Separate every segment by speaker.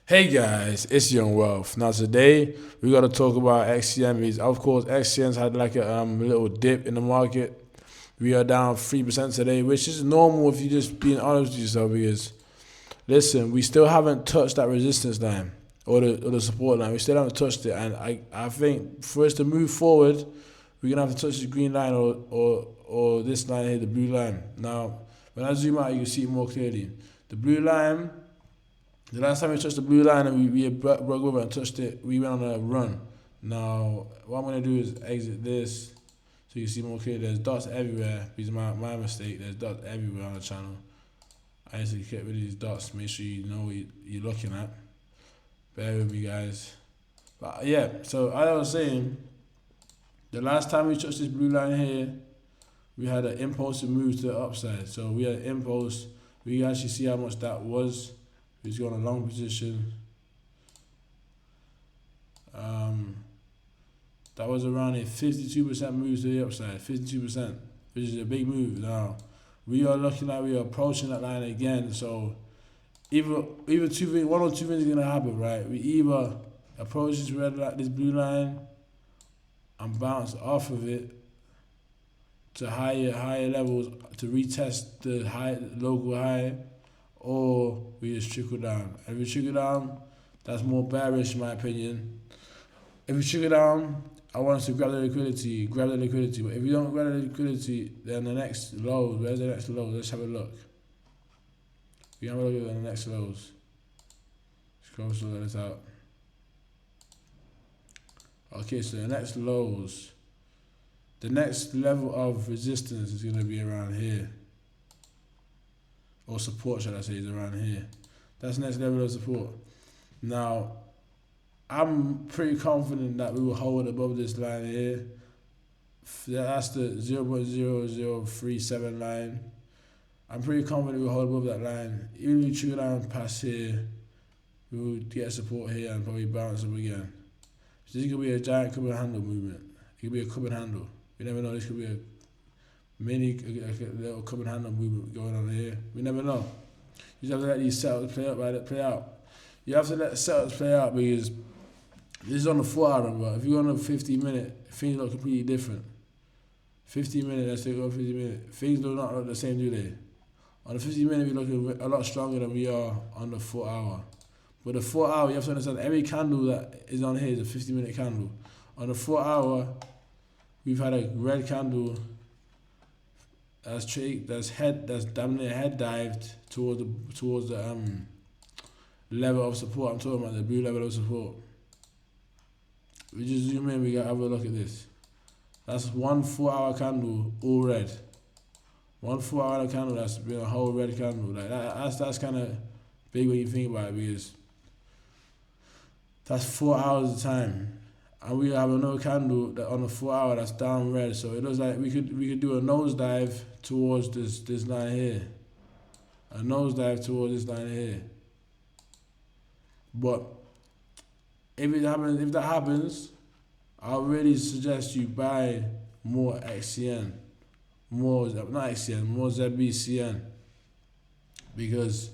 Speaker 1: Hey guys, it's Young Wealth. Now today we got to talk about XCM. Of course, XCM's had like a little dip in the market. We are down 3% today, which is normal if you just being honest with yourself. Because listen, we still haven't touched that resistance line or the support line. We still haven't touched it, and I think for us to move forward, we're gonna have to touch the green line or this line here, the blue line. Now, when I zoom out, you can see it more clearly. The blue line. The last time we touched the blue line and we broke over and touched it, we went on a run. Now, what I'm going to do is exit this so you can see more clearly. There's dots everywhere. Because my mistake. There's dots everywhere on the channel. I need to get rid of these dots. Make sure you know what you're looking at. Bear with me, guys. But yeah, so as I was saying, the last time we touched this blue line here, we had an impulsive move to the upside. So we had an impulse. We can actually see how much that was. He's got a long position. That was around a 52% move to the upside, 52%, which is a big move. Now, we are looking like we are approaching that line again. So, either one or two things are gonna happen, right? We either approach this blue line, and bounce off of it to higher levels to retest the local high. Or we just trickle down. If we trickle down, that's more bearish in my opinion. If we trickle down, I want us to grab the liquidity. But if we don't grab the liquidity, then the next lows, where's the next lows? Let's have a look. We have a look at the next lows. Scroll this out. Okay, so the next lows, the next level of resistance is going to be around here. Or support, should I say, is around here. That's the next level of support. Now, I'm pretty confident that we will hold above this line here. That's the 0.0037 line. I'm pretty confident we'll hold above that line. Even if we trigger down past here, we will get support here and probably bounce up again. So this could be a giant cup and handle movement. It could be a cup and handle. You never know, this could be a little cup and handle movement going on here. We never know. You just have to let these setups play out. You have to let the setups play out because this is on the 4 hour, but if you're on a 15 minute, things look completely different. 15 minutes, let's take over 15 minutes. Things do not look the same, do they? On the 15 minute, we're looking a lot stronger than we are on the 4 hour. But the 4 hour, you have to understand every candle that is on here is a 50-minute candle. On the 4 hour, we've had a red candle that's damn near head dived towards the level of support. I'm talking about the blue level of support. We just zoom in, we gotta have a look at this. That's one 4 hour candle, all red. One 4 hour candle that's been a whole red candle. Like that's kind of big when you think about it because that's 4 hours of time. And we have another candle that on the 4 hour that's down red, so it looks like we could do a nosedive towards this line here, a nosedive towards this line here. But if that happens, I'll really suggest you buy more XCN, more Zbcn, because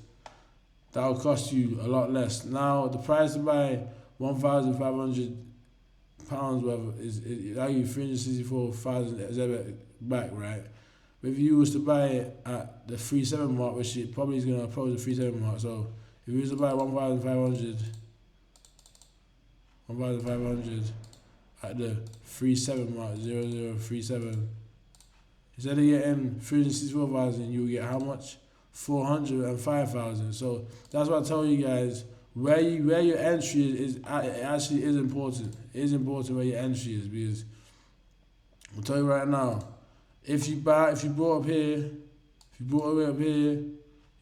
Speaker 1: that will cost you a lot less. Now the price to buy £1,500 worth is like you 364,000 Zebec back, right? But if you was to buy it at the 3.7 mark, which it probably is going to approach the 3.7 mark, so if you was to buy 1,500 at the 3.7 mark, 0037, instead of getting 364,000, you will get how much? 405,000. So that's what I tell you guys. Where your entry is it actually is important. It is important where your entry is because I'll tell you right now, if you bought up here,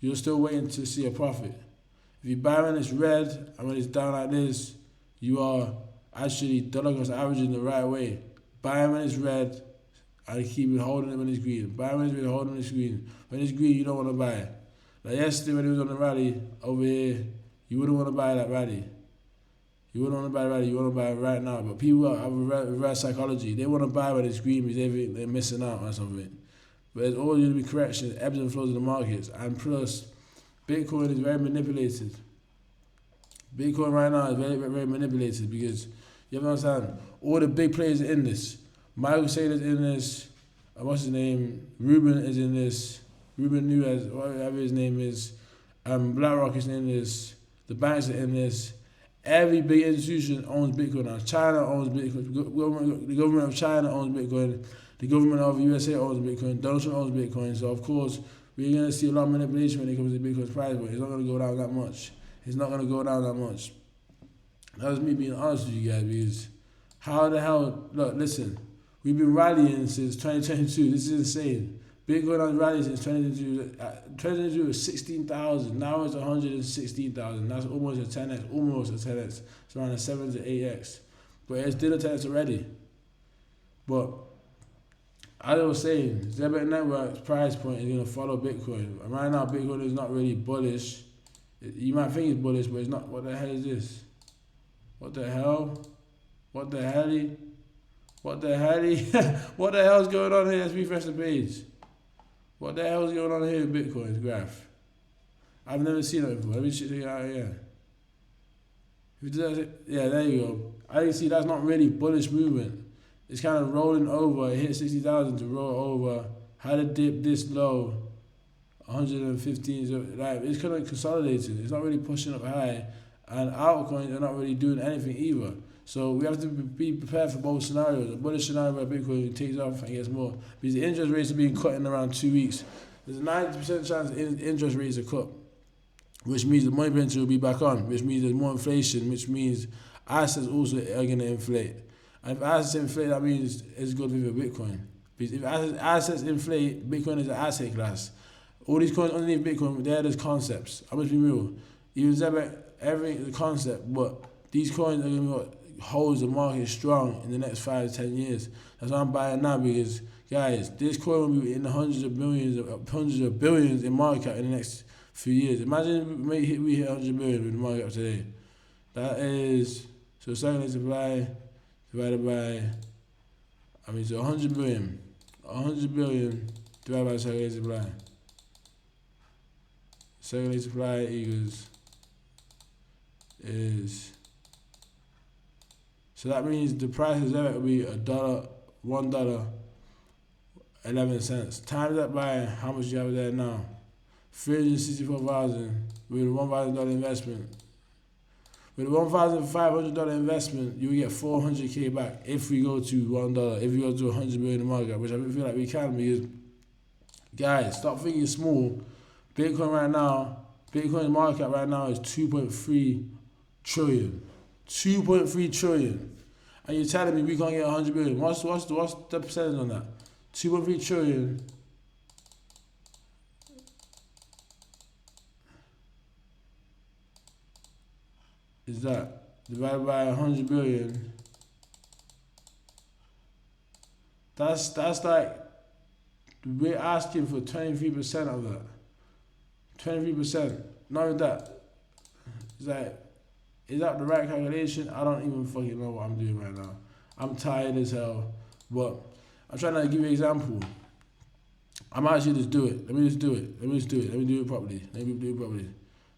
Speaker 1: you're still waiting to see a profit. If you buy when it's red and when it's down like this, you are actually dollar cost averaging the right way. Buy when it's red and keep it holding it when it's green. Buy when it's red, holding when it's green. When it's green, you don't want to buy. Like yesterday when it was on the rally over here, you wouldn't want to buy that rally. You wouldn't want to buy the rally, you want to buy it right now. But people have a reverse psychology. They want to buy when it's green because they think they're missing out on something. But there's always going to be corrections, ebbs and flows in the markets. And plus, Bitcoin is very manipulated. Bitcoin right now is very, very, very manipulated because you have to understand all the big players are in this. Michael Saylor's in this. What's his name? Ruben is in this. Ruben Nuez, whatever his name is. BlackRock is in this. The banks are in this. Every big institution owns Bitcoin now. China owns Bitcoin. The government of China owns Bitcoin. The government of USA owns Bitcoin. Donald Trump owns Bitcoin. So of course we're gonna see a lot of manipulation when it comes to Bitcoin's price, but it's not gonna go down that much. It's not gonna go down that much. That was me being honest with you guys because how the hell? Look, listen. We've been rallying since 2022. This is insane. Bitcoin has rallied since 2022. 2022 was 16,000. Now it's 116,000. That's almost a 10x. Almost a 10x. It's around a 7 to 8x. But it's still a 10x already. But as I was saying, Zebec Network's price point is going to follow Bitcoin. And right now, Bitcoin is not really bullish. You might think it's bullish, but it's not. What the hell is this? What the hell? What the hell? What the hell? What the hell is going on here? Let's refresh the page. What the hell is going on here with Bitcoin's graph? I've never seen it before. Let me check it out here. Yeah, there you go. I can see that's not really bullish movement. It's kind of rolling over. It hit 60,000 to roll over. Had a dip this low. 115. So like it's kind of consolidating. It's not really pushing up high. And altcoins are not really doing anything either. So we have to be prepared for both scenarios. A bullish scenario where Bitcoin takes off and gets more. Because the interest rates are being cut in around 2 weeks. There's a 90% chance interest rates are cut, which means the money printer will be back on, which means there's more inflation, which means assets also are going to inflate. And if assets inflate, that means it's good for Bitcoin. Because if assets inflate, Bitcoin is an asset class. All these coins underneath Bitcoin, they're just concepts. I must be real. Even Zebec, everything is a concept, but these coins are going to be what holds the market strong in the next 5 to 10 years. That's why I'm buying now because, guys, this coin will be in the hundreds of billions in market cap in the next few years. Imagine we hit 100 billion with the market cap today. That is, so secondary supply divided by, so 100 billion. 100 billion divided by secondary supply. Secondary supply is, so that means the price of Zebec will be $1.11. Times that by how much you have there now. 364,000 with a $1,000 investment. With a $1,500 investment, you will get 400K back if we go to $1. If we go to 100 billion in market, which I feel like we can because, guys, stop thinking small. Bitcoin's market cap right now is 2.3 trillion. 2.3 trillion. And you're telling me we can't get 100 billion. What's the percentage on that? 2.3 trillion. Is that divided by 100 billion? That's like we're asking for 23% of that. 23%. Not only that. It's like, is that the right calculation? I don't even fucking know what I'm doing right now. I'm tired as hell. But I'm trying to give you an example. I might actually just do it. Let me do it properly.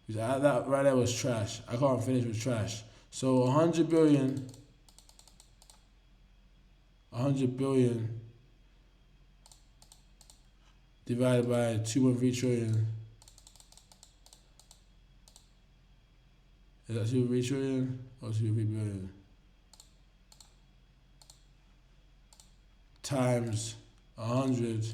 Speaker 1: Because that right there was trash. I can't finish with trash. So 100 billion divided by 2.3 trillion. Is that 2.3 trillion or 2.3 billion? Times 100.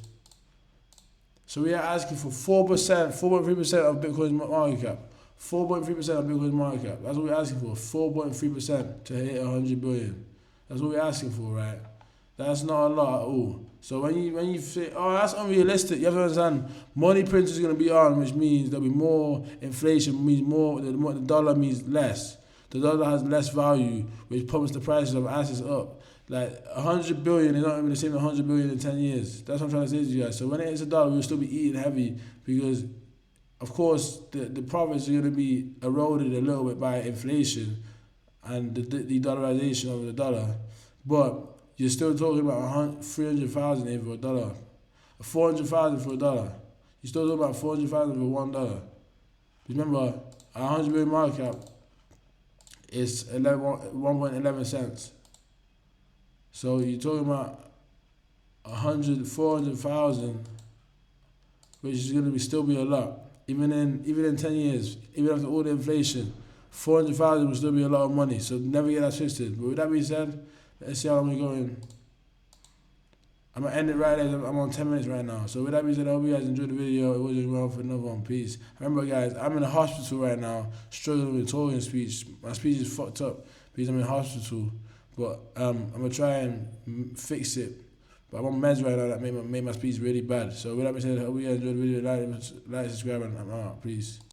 Speaker 1: So we are asking for 4%, 4.3% of Bitcoin's market cap. 4.3% of Bitcoin's market cap. That's what we're asking for. 4.3% to hit 100 billion. That's what we're asking for, right? That's not a lot at all. So when you say, oh, that's unrealistic, you have to understand, money print is going to be on, which means there'll be more inflation, means more, the dollar means less. The dollar has less value, which pumps the prices of assets up. Like 100 billion is not even the same as 100 billion in 10 years. That's what I'm trying to say to you guys. So when it hits a dollar, we'll still be eating heavy because, of course, the profits are going to be eroded a little bit by inflation and the dollarization of the dollar. But you're still talking about 300,000 in for $1, 400,000 for $1. You're still talking about 400,000 for $1. Remember, 100 billion market cap, it's 1.11 cents. So you're talking about 400,000, which is going to still be a lot. Even in 10 years, even after all the inflation, 400,000 will still be a lot of money. So never get that twisted. But with that being said, let's see how long we're going. I'm gonna end it right there. I'm on 10 minutes right now. So with that being said, I hope you guys enjoyed the video. It was just well for another one. Peace. Remember, guys, I'm in the hospital right now, struggling with talking speech. My speech is fucked up because I'm in hospital. But I'm gonna try and fix it. But I'm on meds right now that made my speech really bad. So with that being said, I hope you guys enjoyed the video. Like, subscribe, and I'm out. Peace.